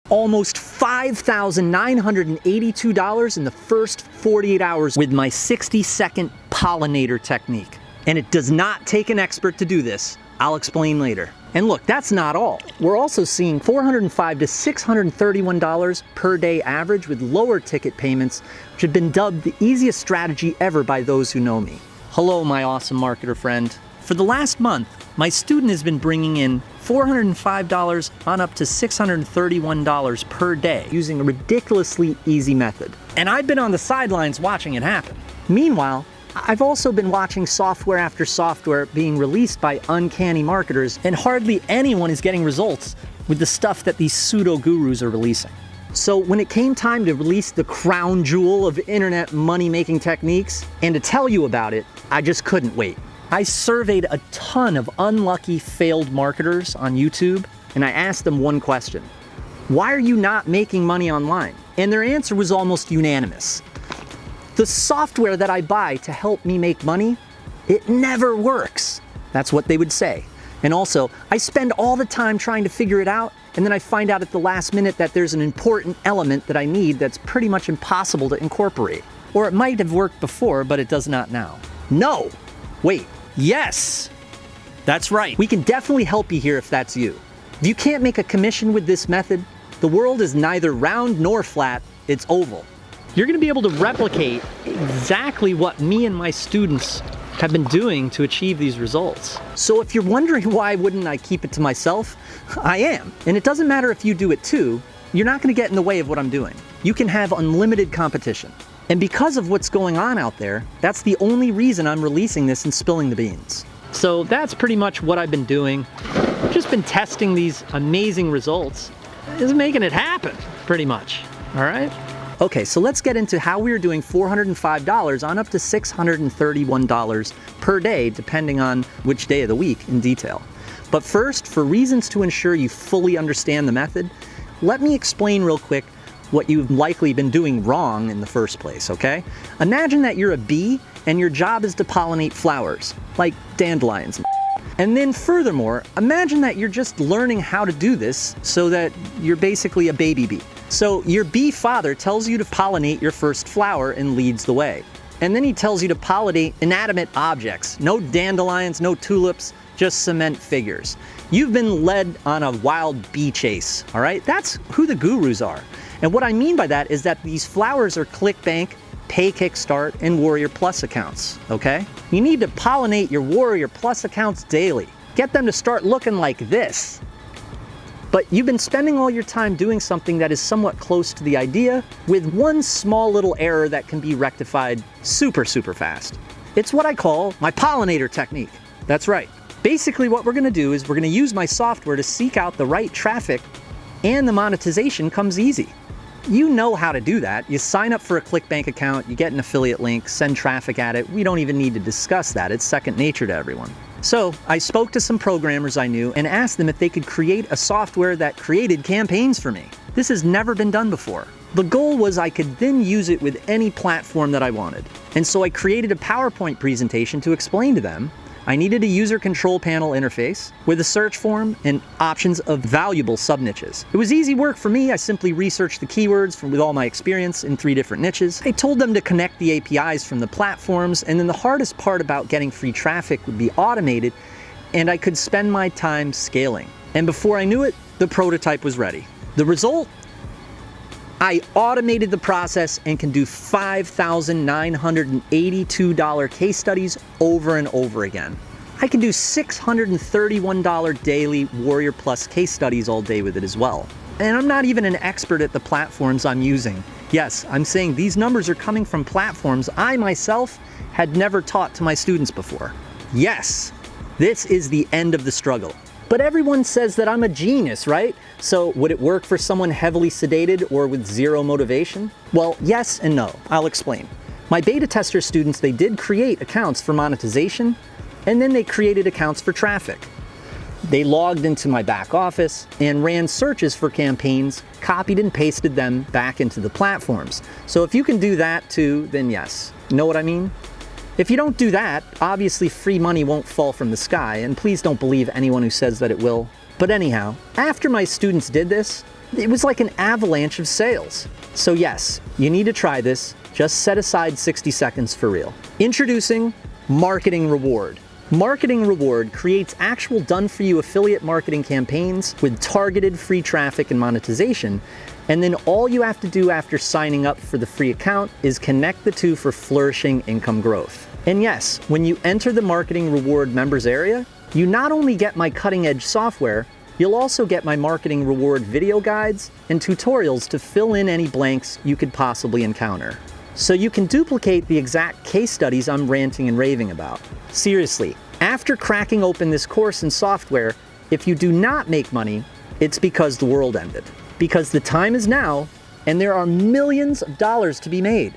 almost $5,982 in the first 48 hours with my 60-second Polinator technique. And it does not take an expert to do this. I'll explain later. And look, that's not all. We're also seeing $405 to $631 per day average with lower ticket payments, which have been dubbed the easiest strategy ever by those who know me. Hello, my awesome marketer friend. For the last month, my student has been bringing in $405 on up to $631 per day using a ridiculously easy method. And I've been on the sidelines watching it happen. Meanwhile, I've also been watching software after software being released by uncanny marketers, and hardly anyone is getting results with the stuff that these pseudo gurus are releasing. So when it came time to release the crown jewel of internet money-making techniques and to tell you about it, I just couldn't wait. I surveyed a ton of unlucky failed marketers on YouTube, and I asked them one question: why are you not making money online? And their answer was almost unanimous. The software that I buy to help me make money, it never works. That's what they would say. And also, I spend all the time trying to figure it out, and then I find out at the last minute that there's an important element that I need that's pretty much impossible to incorporate. Or it might have worked before, but it does not now. No! Wait, yes! That's right. We can definitely help you here if that's you. If you can't make a commission with this method, the world is neither round nor flat, it's oval. You're going to be able to replicate exactly what me and my students have been doing to achieve these results. So if you're wondering why wouldn't I keep it to myself, I am. And it doesn't matter if you do it too, you're not going to get in the way of what I'm doing. You can have unlimited competition. And because of what's going on out there, that's the only reason I'm releasing this and spilling the beans. So that's pretty much what I've been doing. Just been testing these amazing results. It's making it happen, pretty much. All right? Okay, so let's get into how we are doing $405 on up to $631 per day, depending on which day of the week in detail. But first, for reasons to ensure you fully understand the method, let me explain real quick what you've likely been doing wrong in the first place, okay? Imagine that you're a bee and your job is to pollinate flowers, like dandelions. And then furthermore, imagine that you're just learning how to do this so that you're basically a baby bee. So your bee father tells you to pollinate your first flower and leads the way. And then he tells you to pollinate inanimate objects. No dandelions, no tulips, just cement figures. You've been led on a wild bee chase, all right? That's who the gurus are. And what I mean by that is that these flowers are ClickBank, Pay Kickstart, and Warrior Plus accounts, okay? You need to pollinate your Warrior Plus accounts daily. Get them to start looking like this. But you've been spending all your time doing something that is somewhat close to the idea with one small little error that can be rectified super fast. It's what I call my Polinator technique. That's right. Basically what we're gonna do is we're gonna use my software to seek out the right traffic, and the monetization comes easy. You know how to do that. You sign up for a ClickBank account, you get an affiliate link, send traffic at it. We don't even need to discuss that. It's second nature to everyone. So I spoke to some programmers I knew and asked them if they could create a software that created campaigns for me. This has never been done before. The goal was I could then use it with any platform that I wanted. And so I created a PowerPoint presentation to explain to them I needed a user control panel interface with a search form and options of valuable sub-niches. It was easy work for me. I simply researched the keywords with all my experience in 3 different niches. I told them to connect the APIs from the platforms, and then the hardest part about getting free traffic would be automated, and I could spend my time scaling. And before I knew it, the prototype was ready. The result? I automated the process and can do $5,982 case studies over and over again. I can do $631 daily Warrior Plus case studies all day with it as well. And I'm not even an expert at the platforms I'm using. Yes, I'm saying these numbers are coming from platforms I myself had never taught to my students before. Yes, this is the end of the struggle. But everyone says that I'm a genius, right? So would it work for someone heavily sedated or with zero motivation? Well, yes and no. I'll explain. My beta tester students, they did create accounts for monetization, and then they created accounts for traffic. They logged into my back office and ran searches for campaigns, copied and pasted them back into the platforms. So if you can do that too, then yes. Know what I mean? If you don't do that, obviously free money won't fall from the sky, and please don't believe anyone who says that it will. But anyhow, after my students did this, It was like an avalanche of sales. So yes, you need to try this. Just set aside 60 seconds for real. Introducing Marketing Reward. Marketing Reward creates actual done-for-you affiliate marketing campaigns with targeted free traffic and monetization, and then all you have to do after signing up for the free account is connect the two for flourishing income growth. And yes, when you enter the Marketing Reward members area, you not only get my cutting-edge software, you'll also get my Marketing Reward video guides and tutorials to fill in any blanks you could possibly encounter. So you can duplicate the exact case studies I'm ranting and raving about. Seriously, after cracking open this course and software, if you do not make money, it's because the world ended. Because the time is now, and there are millions of dollars to be made.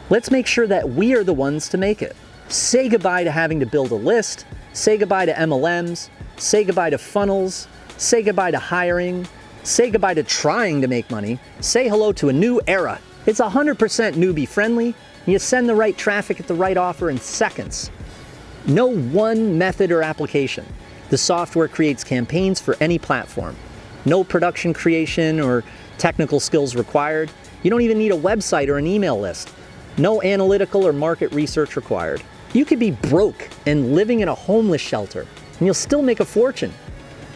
Let's make sure that we are the ones to make it. Say goodbye to having to build a list, say goodbye to MLMs, say goodbye to funnels, say goodbye to hiring, say goodbye to trying to make money, say hello to a new era. It's 100% newbie friendly, and you send the right traffic at the right offer in seconds. No one method or application. The software creates campaigns for any platform. No production creation or technical skills required. You don't even need a website or an email list. No analytical or market research required. You could be broke and living in a homeless shelter, and you'll still make a fortune.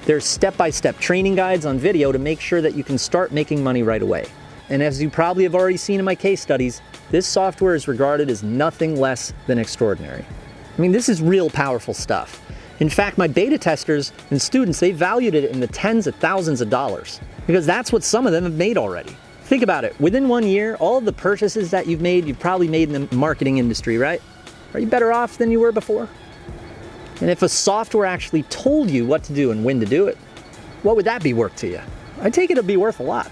There's step-by-step training guides on video to make sure that you can start making money right away. And as you probably have already seen in my case studies, this software is regarded as nothing less than extraordinary. I mean, this is real powerful stuff. In fact, my beta testers and students, they valued it in the tens of thousands of dollars, because that's what some of them have made already. Think about it. Within 1 year, all of the purchases that you've probably made in the marketing industry, right? Are you better off than you were before? And if a software actually told you what to do and when to do it, what would that be worth to you? I take it it'd be worth a lot.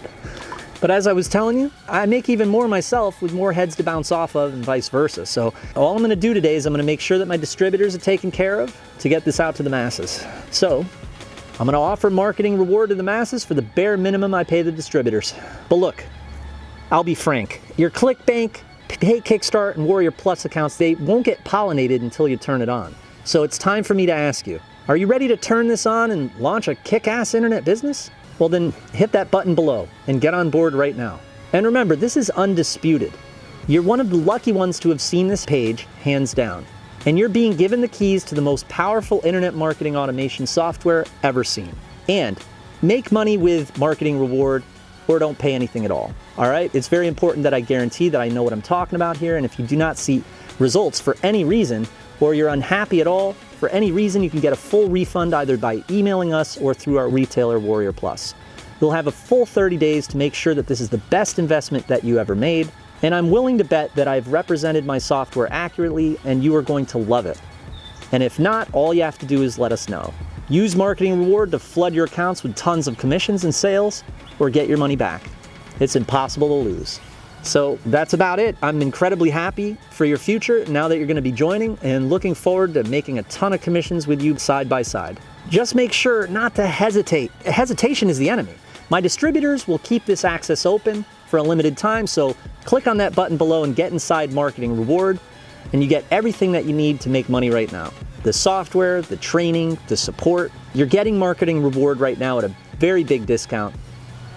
But as I was telling you, I make even more myself with more heads to bounce off of and vice versa. So all I'm going to do today is I'm going to make sure that my distributors are taken care of to get this out to the masses. So I'm going to offer Marketing Reward to the masses for the bare minimum I pay the distributors. But look, I'll be frank. Your ClickBank, Pay Kickstart, and Warrior Plus accounts, they won't get pollinated until you turn it on. So it's time for me to ask you, are you ready to turn this on and launch a kick-ass internet business? Well then, hit that button below and get on board right now. And remember, this is undisputed. You're one of the lucky ones to have seen this page, hands down. And you're being given the keys to the most powerful internet marketing automation software ever seen. And make money with Marketing Reward or don't pay anything at all. All right? It's very important that I guarantee that I know what I'm talking about here. And if you do not see results for any reason, or you're unhappy at all, for any reason, you can get a full refund either by emailing us or through our retailer, Warrior Plus. You'll have a full 30 days to make sure that this is the best investment that you ever made, and I'm willing to bet that I've represented my software accurately and you are going to love it. And if not, all you have to do is let us know. Use Marketing Reward to flood your accounts with tons of commissions and sales, or get your money back. It's impossible to lose. So that's about it. I'm incredibly happy for your future now that you're going to be joining, and looking forward to making a ton of commissions with you side by side. Just make sure not to hesitate. Hesitation is the enemy. My distributors will keep this access open for a limited time, so click on that button below and get inside Marketing Reward, and you get everything that you need to make money right now. The software, the training, the support. You're getting Marketing Reward right now at a very big discount.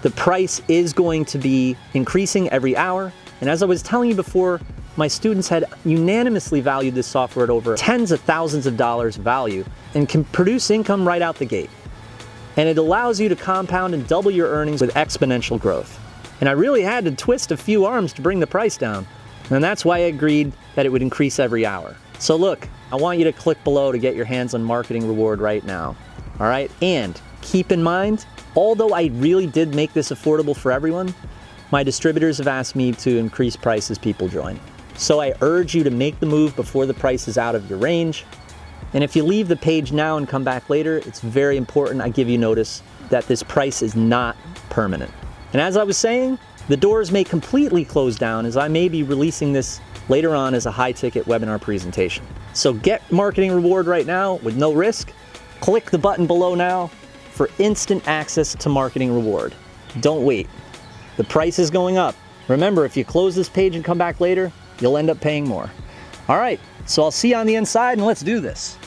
The price is going to be increasing every hour. And as I was telling you before, my students had unanimously valued this software at over tens of thousands of dollars value and can produce income right out the gate. And it allows you to compound and double your earnings with exponential growth. And I really had to twist a few arms to bring the price down. And that's why I agreed that it would increase every hour. So look, I want you to click below to get your hands on Marketing Reward right now. All right? And keep in mind, although I really did make this affordable for everyone, my distributors have asked me to increase price as people join. So I urge you to make the move before the price is out of your range. And if you leave the page now and come back later, it's very important I give you notice that this price is not permanent. And as I was saying, the doors may completely close down, as I may be releasing this later on as a high-ticket webinar presentation. So get Marketing Reward right now with no risk. Click the button below now for instant access to Marketing Reward. Don't wait. The price is going up. Remember, if you close this page and come back later, you'll end up paying more. All right, so I'll see you on the inside, and let's do this.